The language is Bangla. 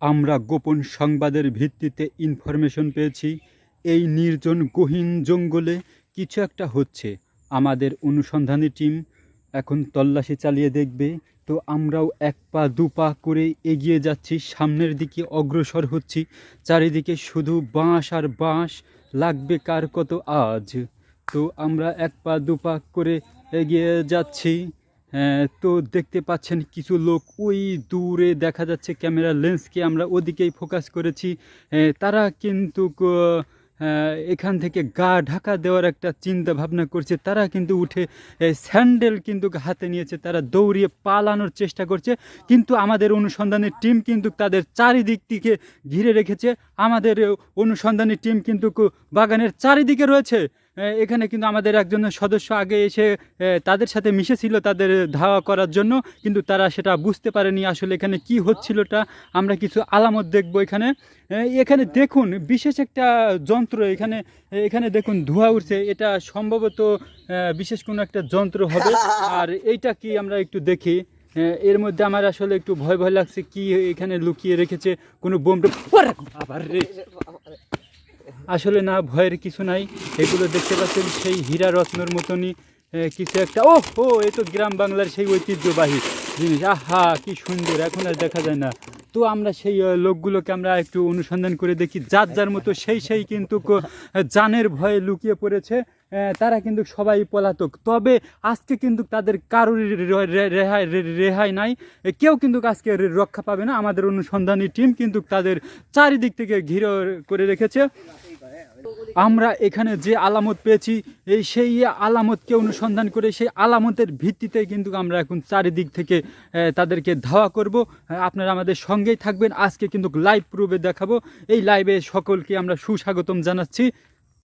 আমরা গোপন সংবাদের ভিত্তিতে ইনফরমেশন পেয়েছি এই নির্জন গহীন জঙ্গলে কিছু একটা হচ্ছে। আমাদের অনুসন্ধানী টিম এখন তল্লাশি চালিয়ে দেখবে। তো আমরাও এক পা দু পা করে এগিয়ে যাচ্ছি, সামনের দিকে অগ্রসর হচ্ছি। চারিদিকে শুধু বাঁশ আর বাঁশ, লাগবে কার কত আজ। তো আমরা এক পা দু পা করে এগিয়ে যাচ্ছি। তো দেখতে পাচ্ছেন কিছু লোক ওই দূরে দেখা যাচ্ছে, ক্যামেরা লেন্সকে আমরা ওদিকেই ফোকাস করেছি। তারা কিন্তু এখান থেকে গা ঢাকা দেওয়ার একটা চিন্তা ভাবনা করছে। তারা কিন্তু উঠে স্যান্ডেল কিন্তু হাতে নিয়েছে, তারা দৌড়িয়ে পালানোর চেষ্টা করছে। কিন্তু আমাদের অনুসন্ধানী টিম কিন্তু তাদের চারিদিক থেকে ঘিরে রেখেছে। আমাদের অনুসন্ধানী টিম কিন্তু বাগানের চারিদিকে রয়েছে। এখানে কিন্তু আমাদের একজন সদস্য আগে এসে তাদের সাথে মিশেছিল তাদের ধাওয়া করার জন্য, কিন্তু তারা সেটা বুঝতে পারেনি আসলে এখানে কি হচ্ছিলটা। আমরা কিছু আলামত দেখব এখানে। এখানে দেখুন বিশেষ একটা যন্ত্র, এখানে এখানে দেখুন ধোঁয়া উঠছে, এটা সম্ভবত বিশেষ কোনো একটা যন্ত্র হবে। আর এইটা কি আমরা একটু দেখি। এর মধ্যে আমার আসলে একটু ভয় ভয় লাগছে, কি এখানে লুকিয়ে রেখেছে, কোনো বোম। আবার রে, আসলে না, ভয়ের কিছু নাই। এগুলো দেখতে পাচ্ছেন সেই হীরা রত্নর মতনই কিছু একটা। ও এ তো গ্রাম বাংলার সেই ঐতিহ্যবাহী জিনিস। আহা কি সুন্দর, এখন আর দেখা যায় না। তো আমরা সেই লোকগুলোকে আমরা একটু অনুসন্ধান করে দেখি, যার যার মতো সেই কিন্তু জানের ভয়ে লুকিয়ে পড়েছে। তারা কিন্তু সবাই পলাতক, তবে আজকে কিন্তু তাদের কারোর রেহাই নাই। কেউ কিন্তু আজকে রক্ষা পাবে না। আমাদের অনুসন্ধানী টিম কিন্তু তাদের চারিদিক থেকে ঘিরে করে রেখেছে। আমরা এখানে যে আলামত পেয়েছি, সেই আলামতকে অনুসন্ধান করে সেই আলামতের ভিত্তিতে কিন্তু আমরা এখন চারিদিক থেকে তাদেরকে ধাওয়া করব। আপনারা আমাদের সঙ্গেই থাকবেন। আজকে কিন্তু লাইভ প্রুফে দেখাবো। এই লাইভে সকলকে আমরা সুস্বাগতম জানাচ্ছি।